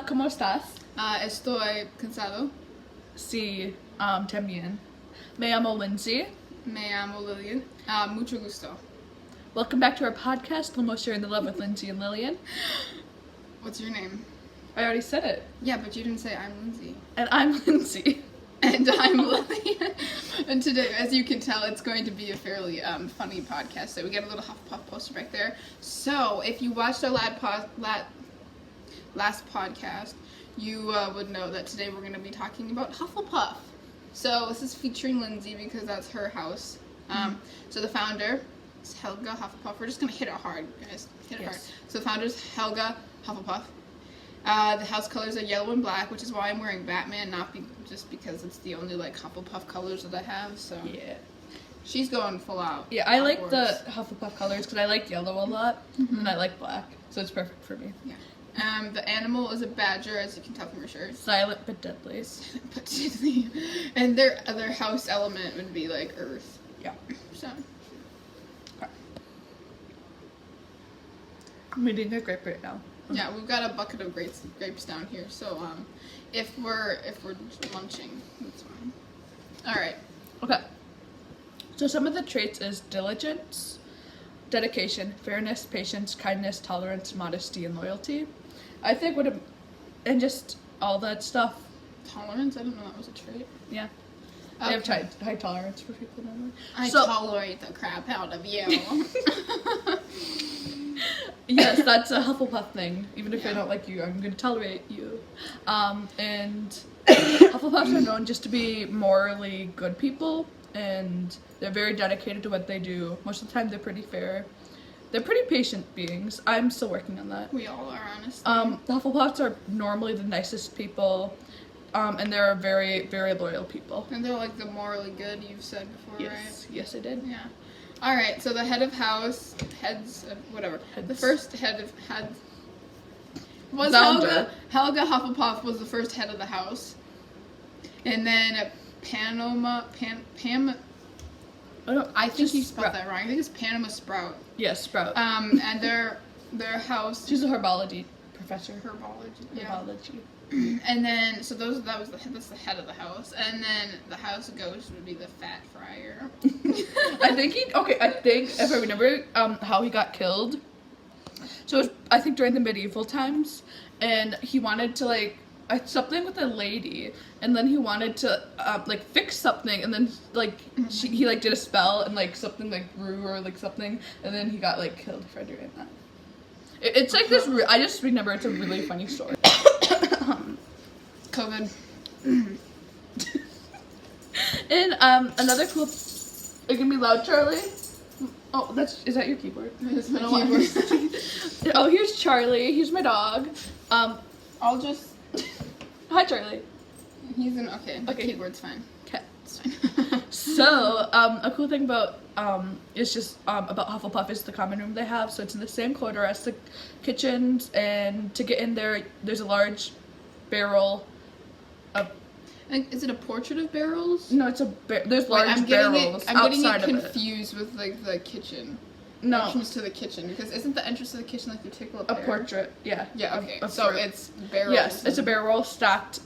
Hola, ¿cómo estás? Estoy cansado. Sí, también. Me llamo Lindsay. Me llamo Lillian. Mucho gusto. Welcome back to our podcast, Lumos You're in the Love with Lindsay and Lillian. What's your name? I already said it. Yeah, but you didn't say I'm Lindsay. And I'm Lindsay. And I'm Lillian. And today, as you can tell, it's going to be a fairly funny podcast. So we get a little Hufflepuff poster back there. So if you watched our last podcast, you would know that today we're going to be talking about Hufflepuff. So this is featuring Lindsay because that's her house. So the founder is Helga Hufflepuff. We're just going to hit it hard, guys. Hit it hard. So the founder is Helga Hufflepuff. The house colors are yellow and black, which is why I'm wearing Batman, not just because it's the only like Hufflepuff colors that I have. So Yeah. she's going full out. Yeah, I like Hogwarts. the Hufflepuff colors because I like yellow a lot, and I like black, so it's perfect for me. Yeah. The animal is a badger, as you can tell from her shirt. Silent but deadly. And their house element would be like earth. Yeah. So I'm eating a grape right now. yeah, we've got a bucket of grapes down here. So if we're munching, that's fine. All right. Okay. So some of the traits is diligence, dedication, fairness, patience, kindness, tolerance, modesty, and loyalty. I think and just all that stuff. Tolerance? I didn't know that was a trait. Yeah. Okay. They have high tolerance for people normally. I tolerate the crap out of you. Yes, that's a Hufflepuff thing. Even if I don't like you, I'm going to tolerate you. And Hufflepuffs are known just to be morally good people, and they're very dedicated to what they do. Most of the time, they're pretty fair. They're pretty patient beings. I'm still working on that. We all are, honestly. The Hufflepuffs are normally the nicest people, and they're very, very loyal people. And they're like the morally good you've said before, right? Yes, I did. Yeah. All right. So the head of house, whatever. The first head was Founder. Helga Hufflepuff was the first head of the house, and then I think you spelled that wrong. I think it's Panama Sprout. Yes, Sprout. And their house. She's a herbology professor. Herbology. Yeah. Herbology. And then that's the head of the house, and then the house ghost would be the fat friar. I think if I remember how he got killed. So it was, I think during the medieval times, and he wanted to like something with a lady, and then he wanted to like fix something, and then like he like did a spell, and like something like grew or like something, and then he got like killed for doing that. It's like this. I just remember it's a really funny story. COVID. And another cool. It can be loud, Charlie. Oh, is that your keyboard? It's my keyboard. Oh, here's Charlie. Here's my dog. I'll just. Hi, Charlie. He's an okay. Okay. Keyboard's fine. Okay. It's fine. So, a cool thing about is just about Hufflepuff is the common room they have. So it's in the same corridor as the kitchens, and to get in there, there's a large barrel. Is it a portrait of barrels? No, it's there's large barrels I'm outside getting of it. confused with like the kitchen. No. Entrance to the kitchen, because isn't the entrance to the kitchen like you take a portrait? Yeah. Yeah. Okay. Of So fruit. it's barrels. Yes, it's a barrel stacked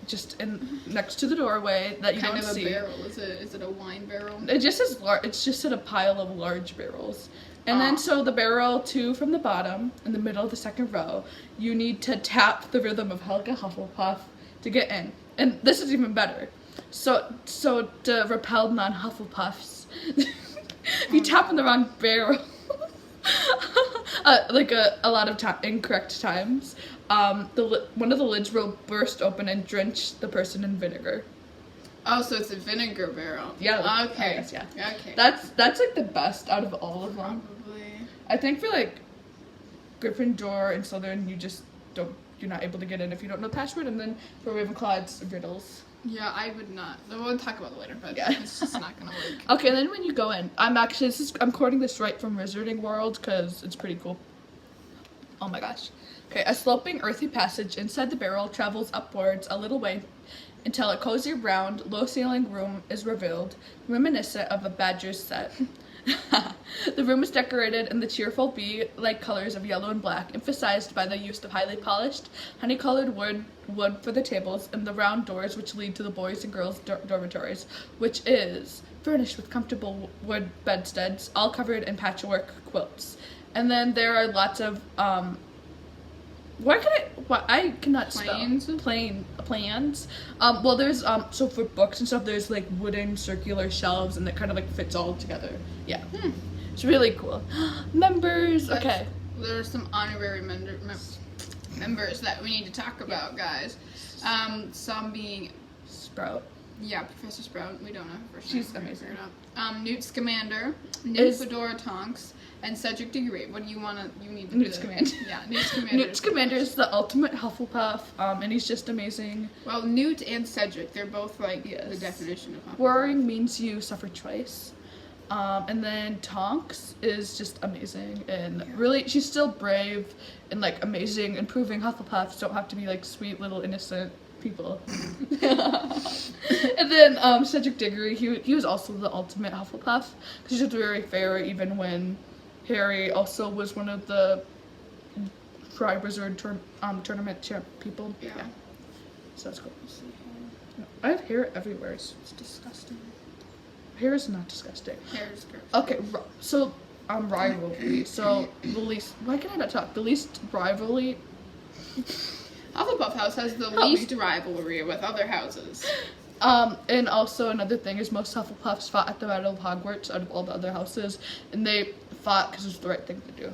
just next to the doorway that you kind don't of a see. barrel. Is it a wine barrel? It just is it's just in a pile of large barrels. And then so the barrel 2 from the bottom in the middle of the second row, you need to tap the rhythm of Helga Hufflepuff to get in. And this is even better. So to repel non-Hufflepuffs, if you tap in the wrong barrel, like a lot of incorrect times, one of the lids will burst open and drench the person in vinegar. Oh, so it's a vinegar barrel. Yeah. Okay. Yes, yeah. Okay. That's like the best out of all of them. Probably. I think for like Gryffindor and Slytherin, you're not able to get in if you don't know the password, and then for Ravenclaw, it's riddles. Yeah, I would not. We'll talk about it later, but Yeah. it's just not gonna work. Okay, then when you go in, I'm quoting this right from Wizarding World because it's pretty cool. Oh my gosh. Okay, a sloping earthy passage inside the barrel travels upwards a little way until a cozy round, low-ceiling room is revealed, reminiscent of a badger's set. The room is decorated in the cheerful bee-like colors of yellow and black, emphasized by the use of highly polished, honey-colored wood for the tables and the round doors which lead to the boys' and girls' dormitories, which is furnished with comfortable wood bedsteads, all covered in patchwork quilts. And then there are lots of I cannot Planes? spell. Plans. Well, there's so for books and stuff, there's like wooden circular shelves, and it kind of like fits all together. Yeah, it's really cool. Members. Okay. There are some honorary members that we need to talk about, guys. Some being Sprout. Yeah, Professor Sprout. We don't know her first She's name. amazing. Newt Scamander, Newt Fedora Tonks, and Cedric Diggory. What do you want to? You need to. Newt Scamander. Yeah, Newt Scamander. Newt Scamander is the ultimate Hufflepuff, and he's just amazing. Well, Newt and Cedric, they're both like Yes. the definition of Hufflepuff. Worrying means you suffer twice. And then Tonks is just amazing, and really, she's still brave and like amazing, and proving Hufflepuffs don't have to be like sweet little innocent people. And then Cedric Diggory, he was also the ultimate Hufflepuff, because he was very fair even when Harry also was one of the Triwizard tournament champ people. Yeah. So that's cool. I have hair everywhere. It's disgusting. Hair is not disgusting. Hair is gross. Okay, so rivalry. So the least. Why can I not talk? The least rivalry. Hufflepuff House has the Help me. least rivalry with other houses. And also another thing is most Hufflepuffs fought at the Battle of Hogwarts out of all the other houses, and they fought because it was the right thing to do.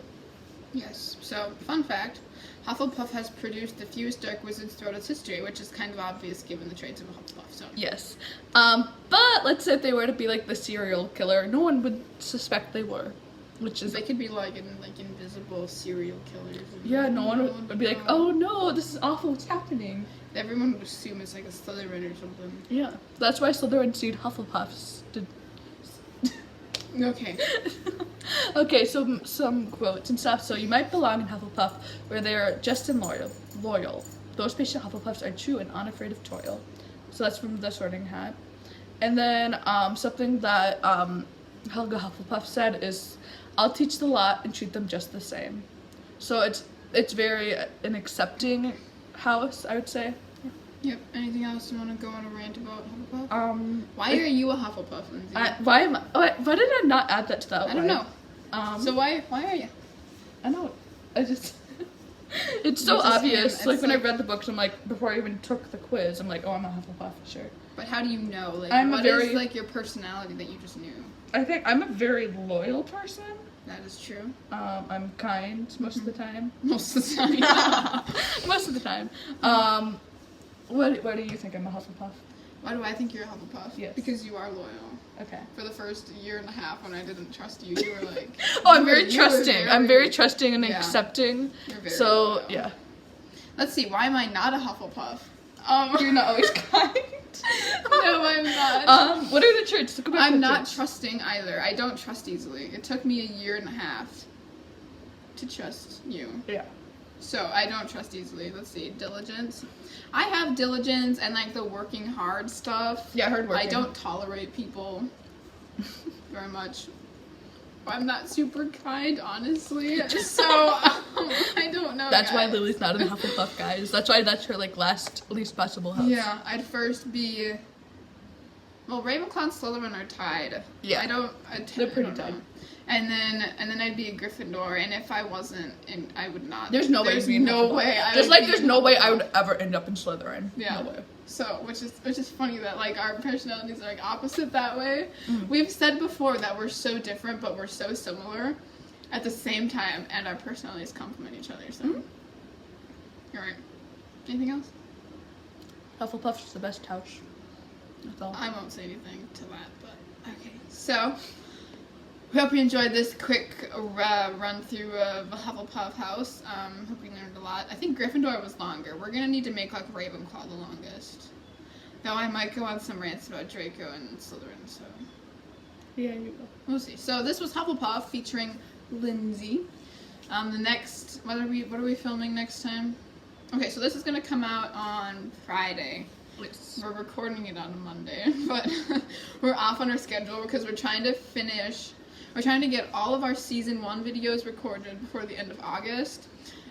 Yes. So, fun fact: Hufflepuff has produced the fewest dark wizards throughout its history, which is kind of obvious given the traits of a Hufflepuff. So. Yes. But let's say if they were to be like the serial killer, no one would suspect they were, which is They could be like invisible serial killers. yeah. No one would be like, oh no, this is awful. What's happening? Everyone would assume it's like a Slytherin or something. Yeah, that's why Slytherin sued Hufflepuffs. Okay. Okay, so some quotes and stuff. So you might belong in Hufflepuff, where they are just and loyal. Those patient Hufflepuffs are true and unafraid of toil. So that's from the Sorting Hat. And then something that Helga Hufflepuff said is, "I'll teach the lot and treat them just the same." So it's very an accepting house, I would say. Yep. Anything else you want to go on a rant about Hufflepuff? Why are you a Hufflepuff, Lindsay? Why did I not add that to that? I don't know. So why are you? I know. I just. It's so It's just obvious. him. Like It's when I like- read the books, I'm like, before I even took the quiz, I'm like, oh, I'm a Hufflepuff for sure. But how do you know? Like, I'm a what very- is like your personality that you just knew? I think I'm a very loyal person. That is true. I'm kind most of the time. Most of the time. Most of the time. Why do you think I'm a Hufflepuff? Why do I think you're a Hufflepuff? Yes. Because you are loyal. Okay. For the first year and a half when I didn't trust you, you were like... Oh, I'm very you were trusting. I'm very trusting and Yeah. accepting. You're very So loyal. yeah. Let's see, why am I not a Hufflepuff? You're not always kind. No, I'm not. What are the traits? Look about I'm the not traits. trusting either. I don't trust easily. It took me a year and a half to trust you. Yeah. So I don't trust easily. Let's see, diligence. I have diligence and like the working hard stuff. Yeah, hard working. I don't tolerate people very much. I'm not super kind, honestly. So I don't know. That's why guys. Lily's not in Hufflepuff, guys. That's why that's her like least possible house. Yeah, I'd first be. Well, Ravenclaw and Slytherin are tied. Yeah. They're pretty I don't know. tied. And then I'd be a Gryffindor, and if I wasn't, and I would not. There's no way. There's you'd be in no Hufflepuff. way. I Just would like be there's in no way I Hufflepuff. would ever end up in Slytherin. Yeah. No way. So, which is funny that like our personalities are like opposite that way. Mm. We've said before that we're so different, but we're so similar at the same time, and our personalities complement each other. So, All right. Anything else? Hufflepuff's the best house. That's all. I won't say anything to that, but okay. So, we hope you enjoyed this quick run through of Hufflepuff House. Hope you learned a lot. I think Gryffindor was longer. We're gonna need to make like Ravenclaw the longest. Though I might go on some rants about Draco and Slytherin. So Yeah, you go. we'll see. So this was Hufflepuff featuring Lindsay. The next, what are we filming next time? Okay, so this is gonna come out on Friday. Yes. We're recording it on a Monday, but we're off on our schedule because we're trying to finish. We're trying to get all of our season 1 videos recorded before the end of August.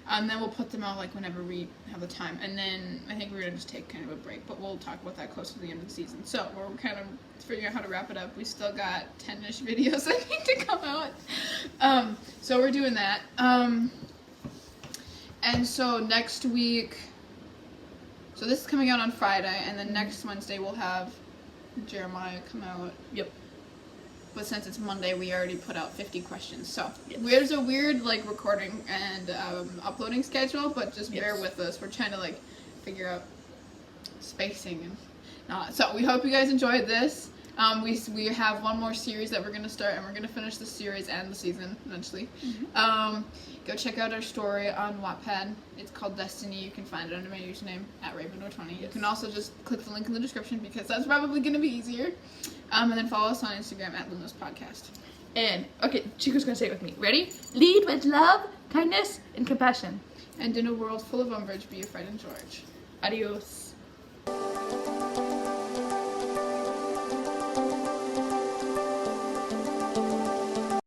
And then we'll put them out like whenever we have the time. And then I think we're going to just take kind of a break. But we'll talk about that closer to the end of the season. So we're kind of figuring out how to wrap it up. We still got 10-ish videos that need to come out. So we're doing that. And so next week... So this is coming out on Friday. And then next Wednesday we'll have Jeremiah come out. Yep. But since it's Monday, we already put out 50 questions. So yes. There's a weird like recording and uploading schedule, but just bear with us. We're trying to like figure out spacing and not. So we hope you guys enjoyed this. We have one more series that we're going to start, and we're going to finish the series and the season eventually. Go check out our story on Wattpad. It's called Destiny. You can find it under my username at Raven20. You can also just click the link in the description because that's probably going to be easier. And then follow us on Instagram at Lumos Podcast. And, okay, Chico's gonna say it with me. Ready? Lead with love, kindness, and compassion. And in a world full of Umbridge, be a Fred and George. Adios.